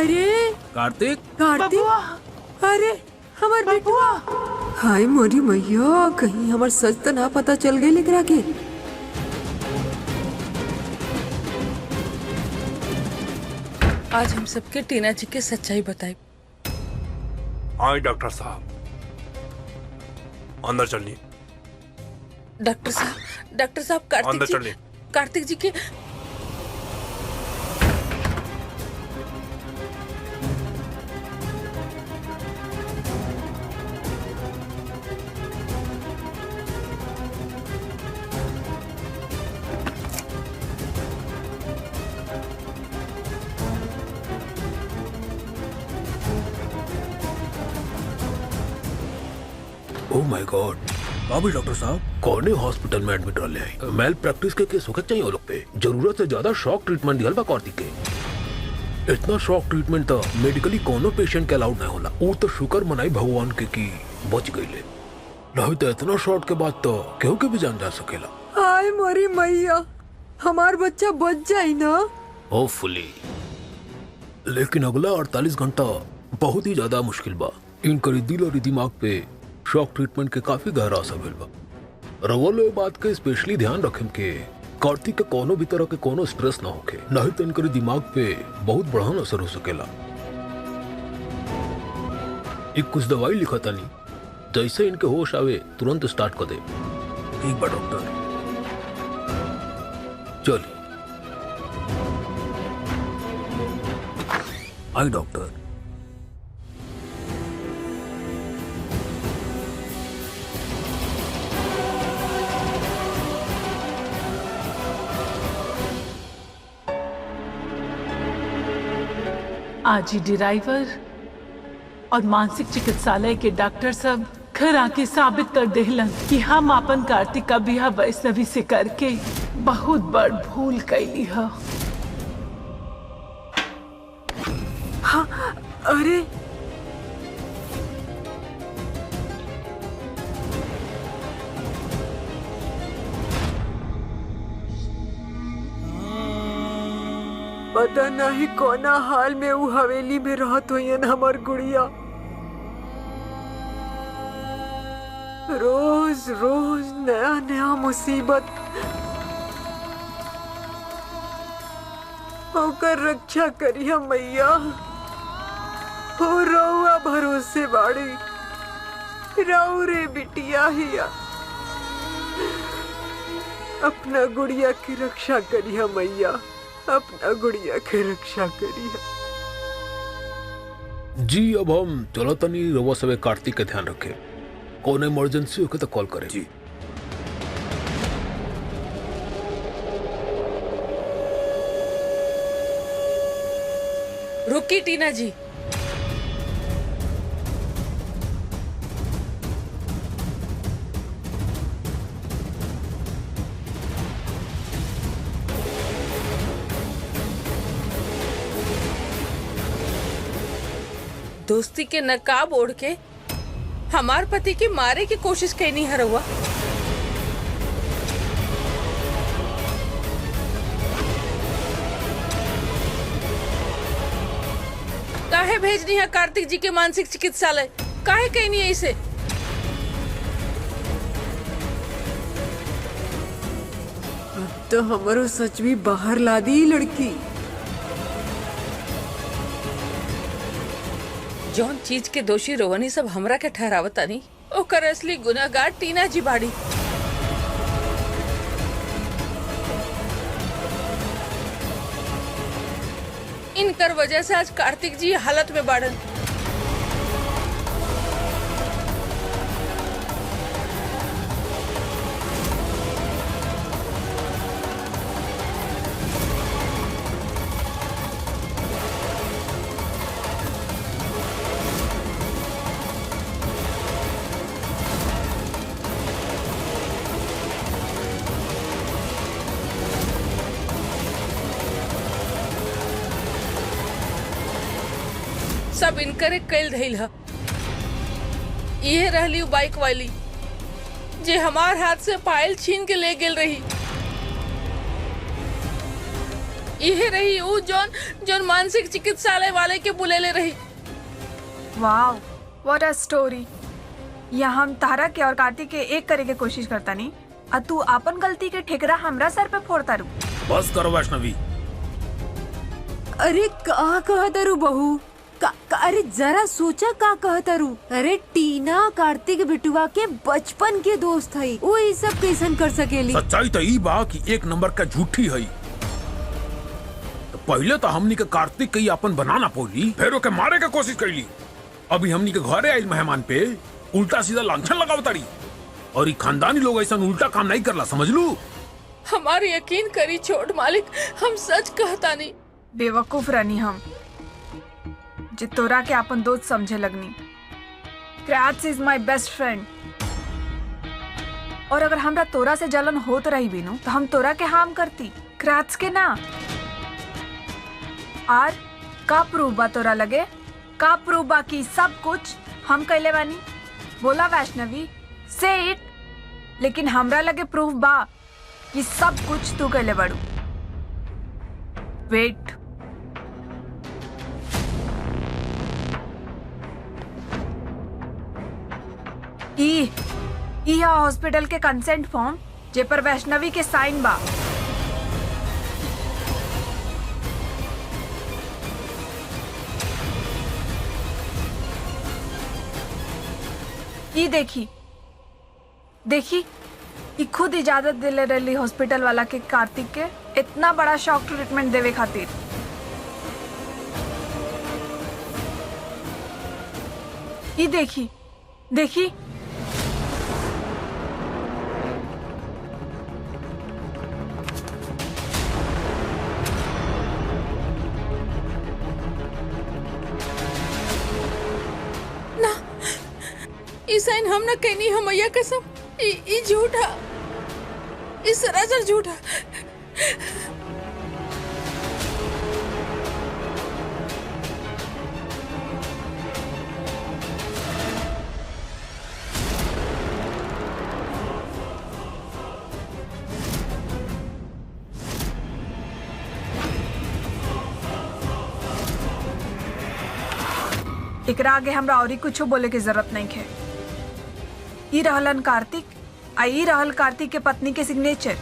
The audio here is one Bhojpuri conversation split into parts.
अरे कार्तिक, कार्तिक, अरे हमार बेटुआ। हाय मोरी मैया, कहीं हमार सच तो ना पता चल गई लेकरा के। आज हम सबके टीना जी के सच्चाई बताई। आए डॉक्टर साहब, अंदर चलिए। डॉक्टर साहब अंदर चलिए। कार्तिक जी के ओह माय गॉड, बाबू डॉक्टर साहब, कौन हॉस्पिटल में एडमिट रहे हैं? मेल प्रैक्टिस के केस होके चाहिए वो लोग पे। जरूरत से ज्यादा शॉक ट्रीटमेंट दियल बा कार्तिक के। इतना शॉक ट्रीटमेंट तो मेडिकली कोनो पेशेंट के अलाउड नहीं होला। वो तो शुक्र मनाई भगवान के की बच गईले, नहीं तो इतना शॉट के बाद तो केहू के भी जान जा सकेला। हाय मोरी मैया, हमार बच्चा बच जाई ना? होपफुली, लेकिन अगला 48 घंटा बहुत ही ज्यादा मुश्किल बा। इनकर दिल और दिमाग पे शॉक ट्रीटमेंट के काफी गहरा असर भेल बा। रवलो बात के स्पेशली ध्यान रखें के कार्तिक के कोनो भी तरह के कोनो स्ट्रेस ना होके, नहीं तो इनकर दिमाग पे बहुत बड़ा असर हो सकेला। एक कुछ दवाई लिखा तानी, जैसे इनके होश आवे तुरंत स्टार्ट कर दे। ठीक बा डॉक्टर। चलिए। आई डॉक्टर। आज ही ड्राइवर और मानसिक चिकित्सालय के डॉक्टर सब घर आके साबित कर देहलन कि हम अपन कार्तिक का बिहा वैष्णवी से करके बहुत बड़ भूल कैली है। हाँ, अरे पता नहीं कोना हाल में वो हवेली में रहत होयन हमार गुड़िया। रोज रोज नया नया मुसीबत। होकर रक्षा करिया मैया, हो रउआ भरोसे बाड़ी, राउ रे बिटिया हिया। अपना गुड़िया की रक्षा करिया मैया, अपना गुड़िया की रक्षा करिए। जी अब हम चलो तनी रवा सवे कार्तिक का ध्यान रखे। कौन इमरजेंसी हो के तो कॉल करें। जी। रुकी टीना जी। दोस्ती के नकाब ओढ़ के हमार पति की मारे की कोशिश कैनी है रउआ। काहे भेजनी है कार्तिक जी के मानसिक चिकित्सालय? काहे कहनी है इसे? अब तो हमारो सच भी बाहर ला दी लड़की। जौन चीज के दोषी रोहनी सब हमरा के ठहरावता नहीं, ओकर असली गुनाहगार टीना जी बाड़ी। इनकर वजह से आज कार्तिक जी हालत में बाड़न। सब इनकरे कैल धइल है। ये रहली उ बाइक वाली जे हमार हाथ से पायल छीन के ले गेल रही। यही रही ऊ जोन जोन मानसिक चिकित्सालय वाले के बुलेले रही। वाव, व्हाट अ स्टोरी। यहाँ हम तारा के और कार्तिक के एक करे के कोशिश करता नहीं, और तू अपन गलती के ठेकरा हमरा सर पे फोड़ता रू। बस करो वैष्णवी। अरे का कहतरू बहू, अरे जरा सोचा का कहतरू। अरे टीना कार्तिक बिटुआ के बचपन के दोस्त है, वो ये सब कैसन कर सकेली। सच्चाई तो ई बा कि एक नंबर का झूठी है। तो पहले तो हमनी के कार्तिक के अपन बनाना पोली, फिर ओके मारे के कोशिश कैली। अभी हमनी के घरे आइल मेहमान पे उल्टा सीधा लांछन लगावतारी, और ये खानदानी लोग ऐसा उल्टा काम नहीं करला, समझ लू। हमारे यकीन करी छोट मालिक, हम सच कहता नहीं। बेवकूफ रानी हम जे तोरा के अपन दोस्त समझे लगनी। क्रैच इज माय बेस्ट फ्रेंड, और अगर हमरा तोरा से जलन होत रही बिनु तो हम तोरा के हार्म करती, क्रैच के ना। आर का प्रूफ बा तोरा लगे? का प्रूफ बा कि सब कुछ हम कैले बानी? बोला वैष्णवी, से इट। लेकिन हमरा लगे प्रूफ बा कि सब कुछ तू कैले बाड़ू। वेट, ई हॉस्पिटल के कंसेंट फॉर्म जे पर वैष्णवी के साइन बा। ई देखी देखी, ई खुद इजाजत दिले रही हॉस्पिटल वाला के कार्तिक के इतना बड़ा शॉक ट्रीटमेंट देवे खातिर। ई देखी देखी, ई साइन हम न कहनी, हम मैया कसम, ई झूठा, ई सरासर झूठा। एकरा आगे हमरा और कुछ बोले की जरूरत नहीं है। ई रहलन कार्तिक, आई रहल कार्तिक के पत्नी के सिग्नेचर।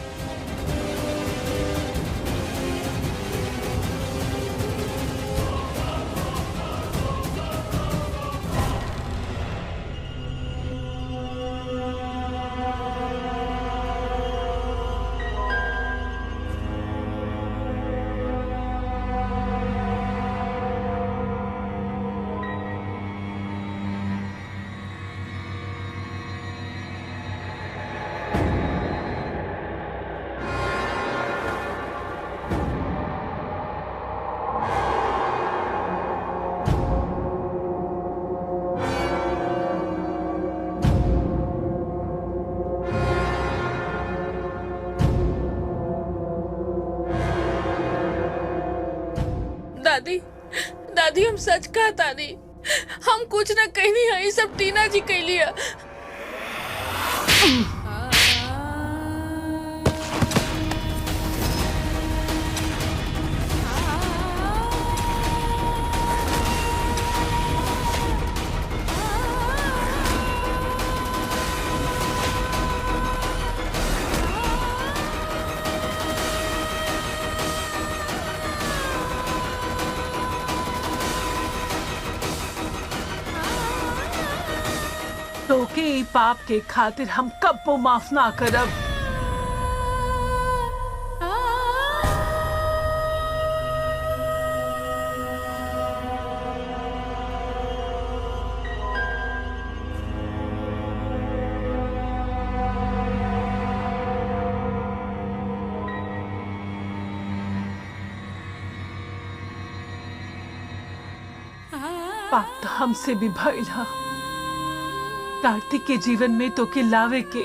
दादी, दादी हम सच कहता नहीं, हम कुछ न कहनी है, ये सब टीना जी कह लिया। तो के ई पाप के खातिर हम कब्बो माफ ना करब। पाप तो हमसे भी भइल ह। कार्तिक के जीवन में तो के लावे के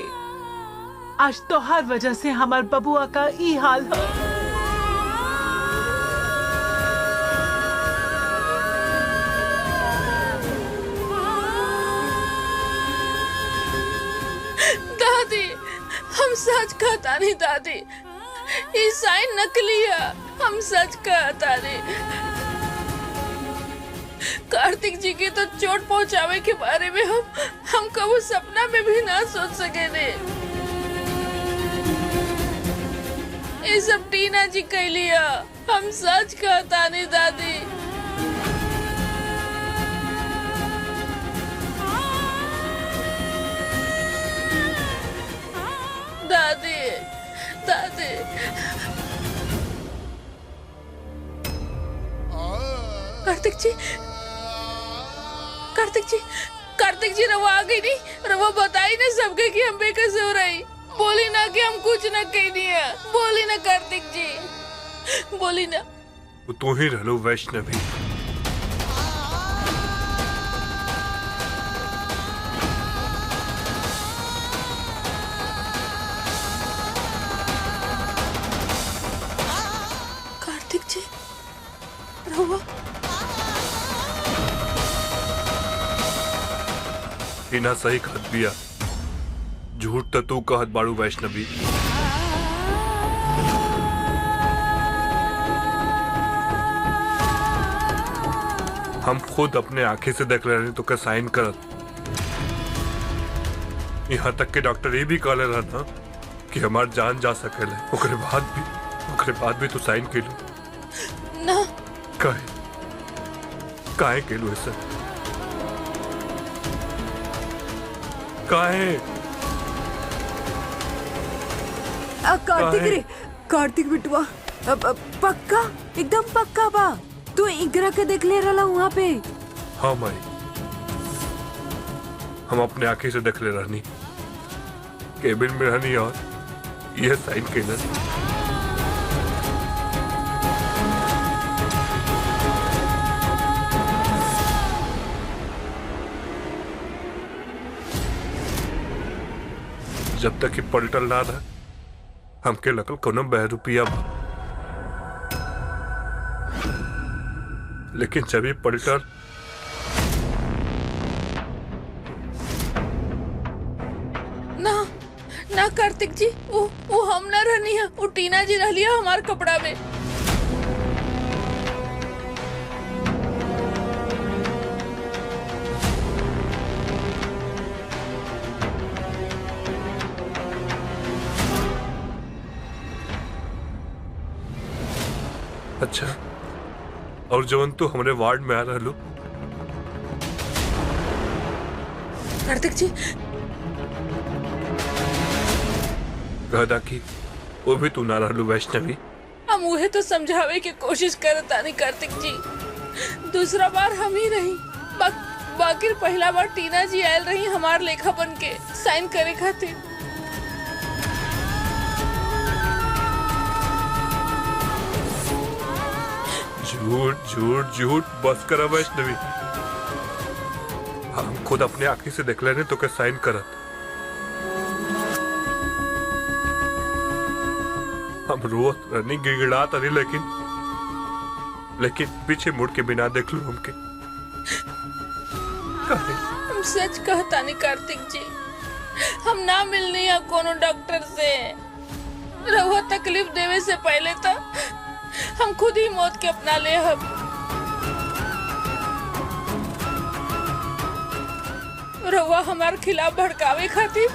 आज तो हर वजह से हमार बबुआ का ई हाल है। दादी हम सच कहता नहीं दादी, ये साइन नकली है, हम सच कहता रे। कार्तिक जी की तो चोट पहुंचावे के बारे में हम कभी सपना में भी ना सोच सके रे। ये सब टीना जी कहलिया, हम सच कहता नहीं दादी। दादी दादी कार्तिक जी, कार्तिक जी रवा आ गई नहीं? रवा बताई ना सबके कि हम बेकस हो रही। बोली ना कि हम कुछ न कहनी है। बोली ना कार्तिक जी, बोली ना। तू ही रह लो वैष्णवी। कार्तिक जी रवा टीना सही कहत बिया, झूठ तो तू कहत बाड़ू वैष्णवी। हम खुद अपने आंखें से देख रहे तो क्या साइन करत। यहाँ तक के डॉक्टर ये भी कहले रहा था कि हमार जान जा सकेले, ओकरे बाद भी तू साइन के लो ना। काहे के लो ऐसा? काहे? कार्तिक रे, कार्तिक बिटुआ, पक्का एकदम पक्का बा तू इकरा के देख ले रहा वहाँ पे? हाँ माई, हम अपने आंखें से देख ले रहनी, केबिन में रहनी और यह साइन के न। जब तक कि पलटल ना रहा हमके लगल कोनो बहरूपिया बा, लेकिन जब ही पलटल ना ना कार्तिक जी, वो हम ना रहनी है, वो टीना जी रह लिया हमारे कपड़ा में। अच्छा, और जवन तू हमारे वार्ड में आ रहा लो कार्तिक जी, कहदा कि वो भी तू ना रहलू वैष्णवी। हम उहे तो समझावे की कोशिश करता नहीं कार्तिक जी। दूसरा बार हम ही रही, बाकी पहला बार टीना जी आयल रही हमार लेखा बन के साइन करे खातिर। झूठ झूठ झूठ बस करा वैष्णवी, हम खुद अपने आंखें से देख लेने तो क्या साइन करत। हम रोज रनिंग गिड़गिड़ात नहीं, लेकिन पीछे मुड़ के बिना देख लू हमके। हम सच कहता नहीं कार्तिक जी, हम ना मिलनी है कोनो डॉक्टर से। रहुआ तकलीफ देवे से पहले तो हम खुद ही मौत के अपना ले। हम रहुआ हमारे खिलाफ भड़कावे खातिर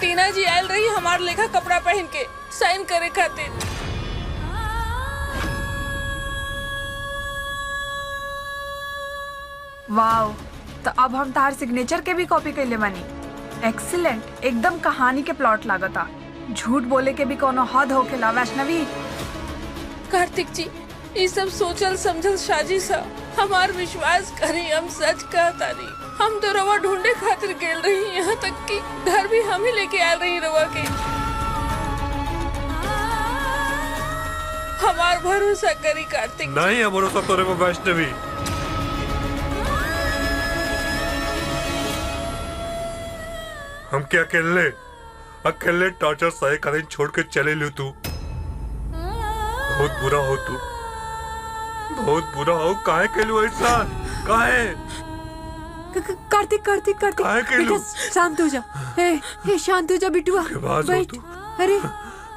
टीना जी आयल रही हमार लेखा कपड़ा पहन के साइन करे खातिर। वाव, तो अब हम तार सिग्नेचर के भी कॉपी कर ले बानी। एक्सीलेंट, एकदम कहानी के प्लॉट लागता। झूठ बोले के भी कोनो हद होकेला वैष्णवी। कार्तिक जी, ये सब सोचल समझल साजिश है, हमार विश्वास करी, हम सच कहता नहीं। हम तो रवा ढूंढे खातिर गेल रही, यहाँ तक कि घर भी हम ही लेके आ रही रवा के। हमार भरोसा करी कार्तिक जी। नहीं है भरोसा तोरे में वैष्णवी। हम क्या अकेले टॉर्चर सही करें छोड़ के चले लू तू। बहुत बुरा हो तू, बहुत बुरा हो। काहे के लू ऐसा? काहे? कार्तिक कार्तिक कार्तिक, काहे के लू? बेटा शांत हो जा। हे शांत हो जा बिटुआ, के बात हो बैठ। तू? अरे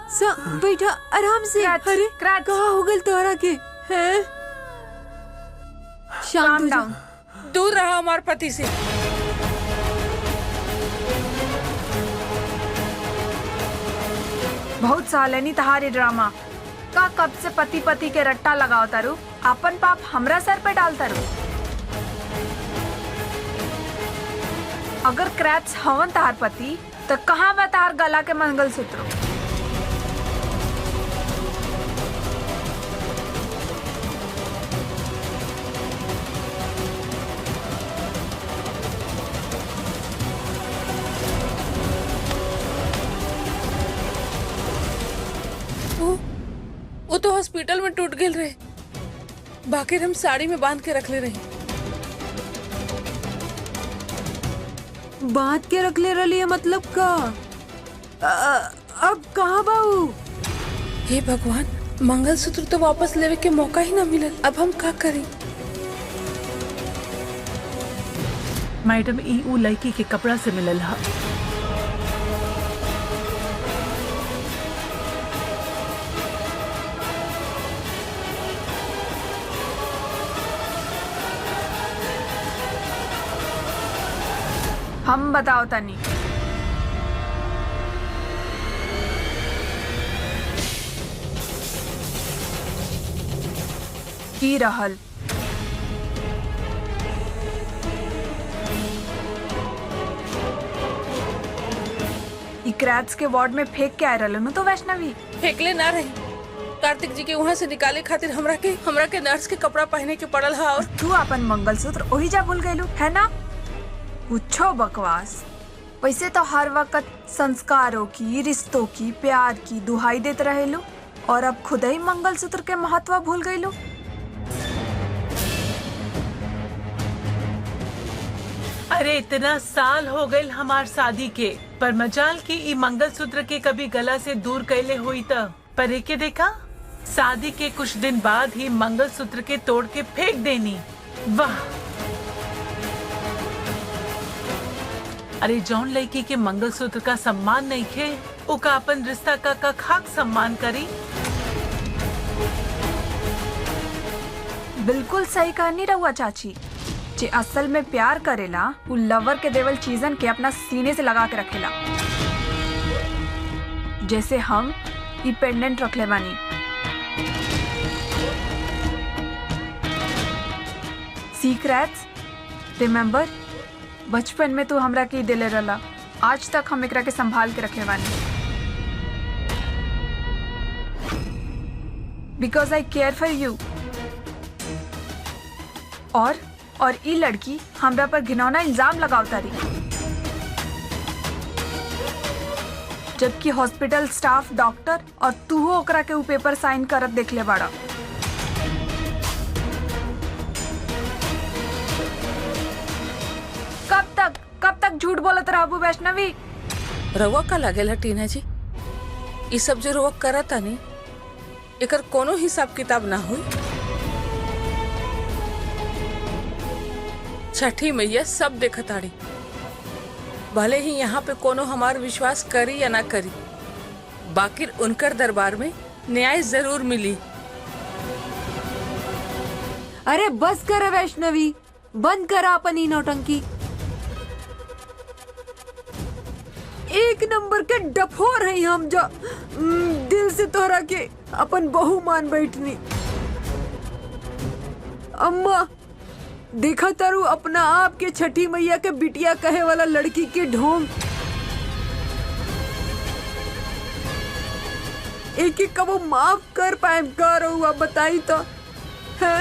बैठा आराम से। क्रैच, अरे क्रैच। कहाँ हो गल तोहरा के हैं? शांत Calm हो जा। down। दूर रहा हमारे पति से। बहुत सालनी तहारी ड्रामा का कब से पति पति के रट्टा लगाओ तारू, अपन पाप हमरा सर पे डाल तारू। अगर क्रैप्स हवन तहार पति तो कहाँ बा तार गला के मंगलसूत्र? वो तो हॉस्पिटल में टूट गए रहे, बाकी हम साड़ी में बांध के रख ले रहे। बांध के रख ले रही है मतलब का? अब कहाँ बाऊ? हे भगवान, मंगलसूत्र तो वापस लेवे के मौका ही ना मिलल। अब हम का करें? मैडम ई उ लड़की के कपड़ा से मिलल हा। हम बताओ तनी। की रहल ई क्रैप्स के वार्ड में फेंक के आए रहल न तो वैष्णवी। फेंकले ना रही, कार्तिक जी के वहाँ से निकाले खातिर हमरा के नर्स के कपड़ा पहने के पड़ल हा। और तू अपन मंगलसूत्र ओही जा भूल गयलू है ना? पूछो बकवास। वैसे तो हर वक्त संस्कारों की, रिश्तों की, प्यार की दुहाई देते रहेलू और अब खुद ही मंगलसूत्र के महत्व भूल गयलू। अरे इतना साल हो गए हमार शादी के, पर मजाल की ई मंगलसूत्र के कभी गला से दूर कैले हुई त पर एके देखा, शादी के कुछ दिन बाद ही मंगलसूत्र के तोड़ के फेंक देनी। वाह! अरे जौन लड़की के मंगलसूत्र का सम्मान नहीं खे, उका अपन रिश्ता का खाक सम्मान करी। बिल्कुल सही कहनी रहुआ चाची। जे असल में प्यार करेला वो लवर के देवल चीजन के अपना सीने से लगा के रखेला। जैसे हम ई पेंडेंट रख ले बानी। सीक्रेट्स रिमेम्बर, बचपन में तू हमरा के दिले रहला, आज तक हम एकरा के संभाल के रखे बानी। Because I care for you. और ई लड़की हमरा पर घिनौना इल्जाम लगावता रही, जबकि हॉस्पिटल स्टाफ, डॉक्टर और तू हो ओकरा के ऊ पेपर साइन करत देख ले बाड़ा। कब तक झूठ बोलत रहबू वैष्णवी? रवा का लागेला टीना जी, ये सब जो रवा करता नहीं, एकर कोनो हिसाब किताब ना हुई। छठी मैया सब देखताड़ी, भले ही यहाँ पे कोनो हमार विश्वास करी या ना करी, बाकी उनकर दरबार में न्याय जरूर मिली। अरे बस कर वैष्णवी, बंद करा अपन ई नौटंकी। एक नंबर के डफोर है हम, जो दिल से तोहरा के अपन बहू मान बैठनी। अम्मा देखा तारू अपना आप के छठी मैया के बिटिया कहे वाला लड़की के ढोंग। एक एक कबो माफ कर पाए का रहुआ बताई तो है?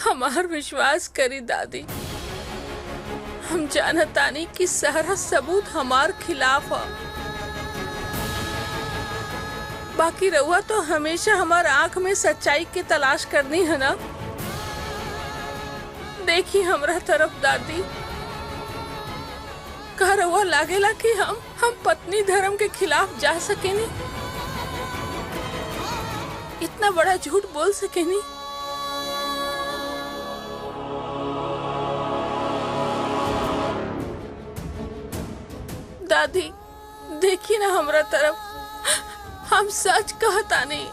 हमार विश्वास करी दादी, हम जानतानी कि सारा सबूत हमार खिलाफ है, बाकी रहुआ तो हमेशा हमार आंख में सच्चाई की तलाश करनी है ना। देखी हमरा तरफ दादी, का रहुआ लागेला कि हम पत्नी धर्म के खिलाफ जा सकेनी, इतना बड़ा झूठ बोल सकेनी? दादी देखी ना हमरा तरफ, हम सच कहता नहीं।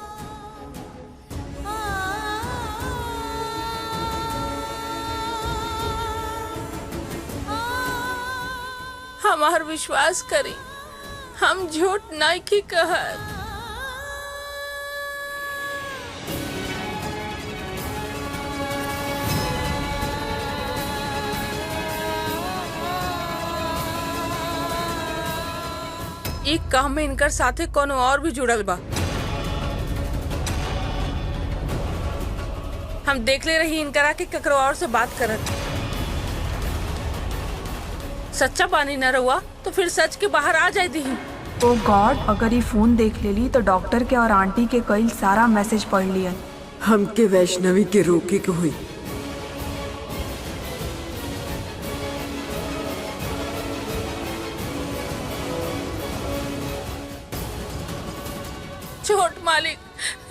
हमार विश्वास करी, हम झूठ नहीं की कहत। एक काम में इनकर साथे कोनो और भी जुड़ल बा। हम देख ले रही इनकरा के ककरो और से बात करत। सच्चा पानी न रहुआ तो फिर सच के बाहर आ जाए दी। ओ गॉड, अगर ये फोन देख लेली तो डॉक्टर के और आंटी के कई सारा मैसेज पढ़ लियन। हमके वैष्णवी के रोके के हुई। छोट मालिक,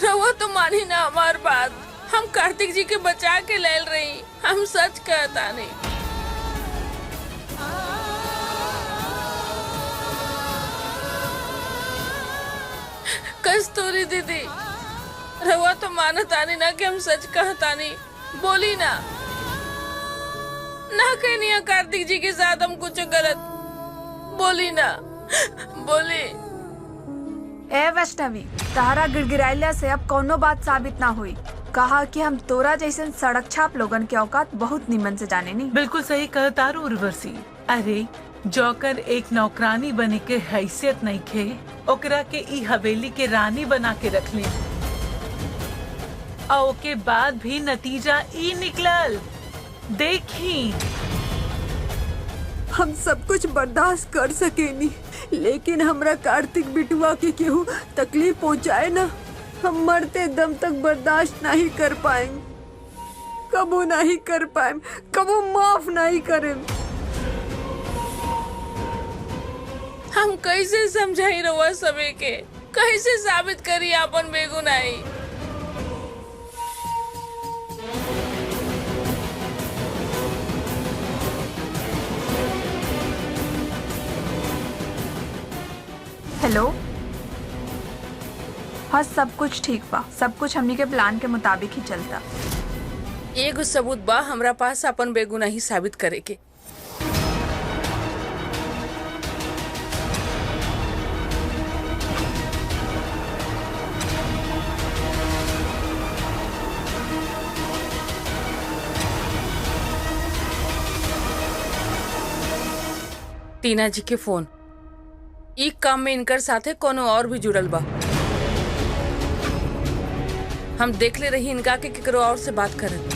रहुआ तो मानी ना हमार बात। हम कार्तिक जी के बचा के ले रही, हम सच कहता नहीं। कस्तूरी दीदी, रहुआ तो मानता नहीं ना कि हम सच कहता नहीं। बोली ना कहनी है कार्तिक जी के साथ हम कुछ गलत। बोली ना, बोली। ए वैष्णवी, तारा गिड़गिड़ाइला से अब कोनो बात साबित ना हुई। कहा कि हम तोरा जैसे सड़क छाप लोगन के औकात बहुत निमन से जाने नहीं। बिल्कुल सही कहतारू उर्वशी। अरे जौकर एक नौकरानी बने के हैसियत नहीं खे, ओकरा के ई हवेली के रानी बना के रख ले, और ओके बाद भी नतीजा ई निकलल। देखी, हम सब कुछ बर्दाश्त कर सकेनी, लेकिन हमरा कार्तिक बिटुआ के केहू तकलीफ पहुंचाए ना, हम मरते दम तक बर्दाश्त नहीं कर पाएंगे। कबो नहीं कर पाए, कबो माफ नहीं करें। हम कैसे समझाई रहुआ सबे के, कैसे साबित करी अपन बेगुनाही। हेलो, हाँ सब कुछ ठीक बा। सब कुछ हमनी के प्लान के मुताबिक ही चलता। एगो सबूत बा हमरा पास अपन बेगुनाही साबित करे के। टीना जी के फोन। एक काम में इनकर साथे कोनो और भी जुड़ल बा। हम देख ले रही इनका के केकरो और से बात करत।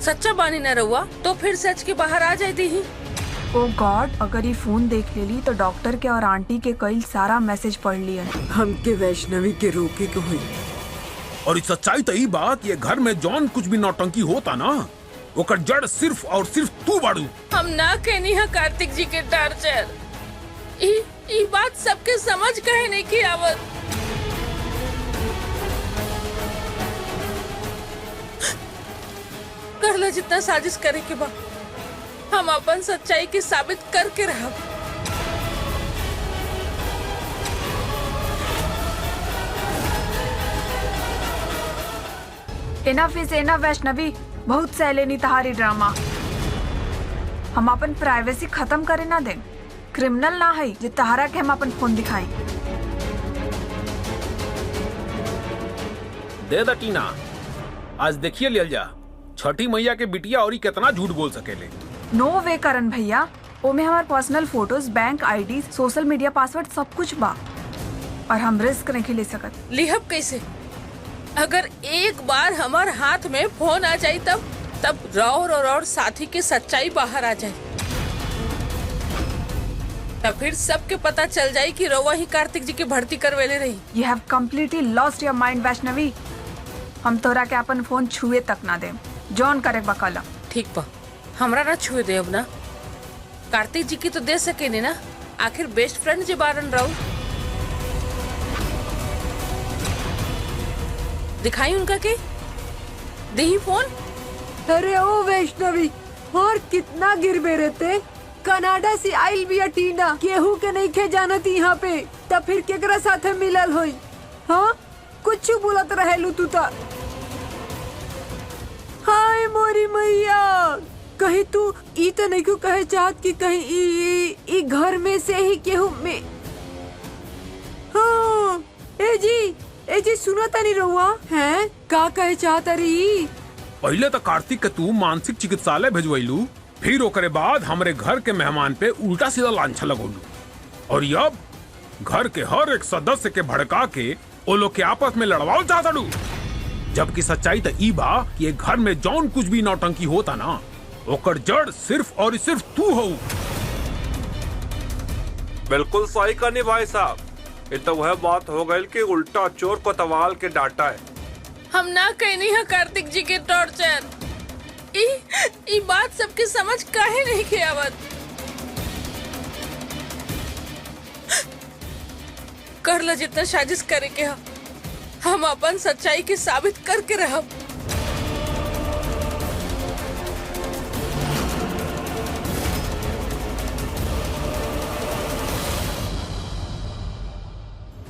सच्चा बानी न रहुआ तो फिर सच के बाहर आ जाती ही। ओ गॉड, अगर ये फोन देख लेली तो डॉक्टर के और आंटी के कई सारा मैसेज पढ़ लियन। हमके वैष्णवी के रोके के हुई। और इस सच्चाई तो ई बात, ये घर में जौन कुछ भी नौटंकी होता ना, ओकर जड़ सिर्फ और सिर्फ तू बाड़ू। हम ना कहनी है कार्तिक जी के टार्चर। ई बात सबके समझ कहे नहीं की आवत। करला जितना साजिश करे के बा, हम अपन सच्चाई के साबित करके रहब। इनफ इज इनफ वैष्णवी, बहुत सहलेनी तहारी ड्रामा। हम अपन प्राइवेसी खत्म करे ना दे। क्रिमिनल ना है जे तहारा के हम अपन फोन दिखाई। दे दा टीना, आज देखिए लियल जा छठी मैया के बिटिया और कितना झूठ बोल सकेले। नो वे करण भैया, ओमे हमार personal photos, bank ID, social media password सब कुछ बा, और हम रिस्क नहीं ले सकत। लिहब कैसे? अगर एक बार हमार हाथ में फोन आ जाए तब और साथी के सच्चाई बाहर आ जाए, तब फिर सबके पता चल जाए कि रवा ही कार्तिक जी की भर्ती करवेले रही। You have completely lost your mind Vaishnavi. हम तोरा के अपन फोन छुए तक ना दे, जॉन करे बकला। ठीक बा, हमरा ना छुए दे अब ना। कार्तिक जी की तो दे सके नहीं ना, आखिर बेस्ट फ्रेंड जे बारन रहो। दिखाई उनका के दे ही फोन। अरे ओ वैष्णवी, और कितना गिरबे रहते, कनाडा से आइल बिया टीना, केहू के नहीं खे जानत यहाँ पे, तब फिर केकरा साथे मिलल होई? हाँ, कुछ बोलत रहेलू तू ता। हाय मोरी मैया, कहीं तू ई तो नहीं क्यों कहे चाहत कि कहीं ई घर में से ही केहू में। हाँ, ए जी सुनो तनी रहुआ हैं का कहे चाहता रही? पहले तो कार्तिक के तू मानसिक चिकित्सालय भेजवैलू, फिर ओकरे बाद हमरे घर के मेहमान पे उल्टा सीधा लांछा लगोलू, और अब घर के हर एक सदस्य के भड़का के वो लोग के आपस में लड़वाओ चाहता लू। जबकि सच्चाई तो ई बा कि ये घर में जौन कुछ भी नौटंकी होता ना, ओकर जड़ सिर्फ और सिर्फ तू हो। बिल्कुल सही कहनी भाई साहब, ये तो वह बात हो गई कि उल्टा चोर को तवाल के डांटा है। हम ना कहनी है कार्तिक जी के टॉर्चर। ई बात सबके समझ काहे नहीं के आवत। कर ला जितना साजिश करे के हम अपन सच्चाई के साबित करके रहब।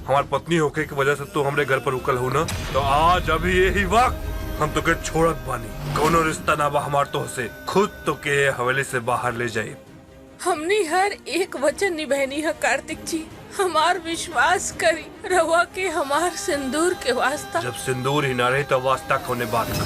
हमारी पत्नी होके की वजह से तू हमरे घर पर रुकल हो ना, तो आज अभी यही वक्त हम तो के छोड़त बानी। कोनो रिश्ता ना बा हमार तो से, खुद तो के हवेली से बाहर ले जाए। हमने हर एक वचन निभानी है कार्तिक जी, हमार विश्वास करी। रवा के हमार सिंदूर के वास्ता। जब सिंदूर ही ना रही तो वास्ता कोने बात का।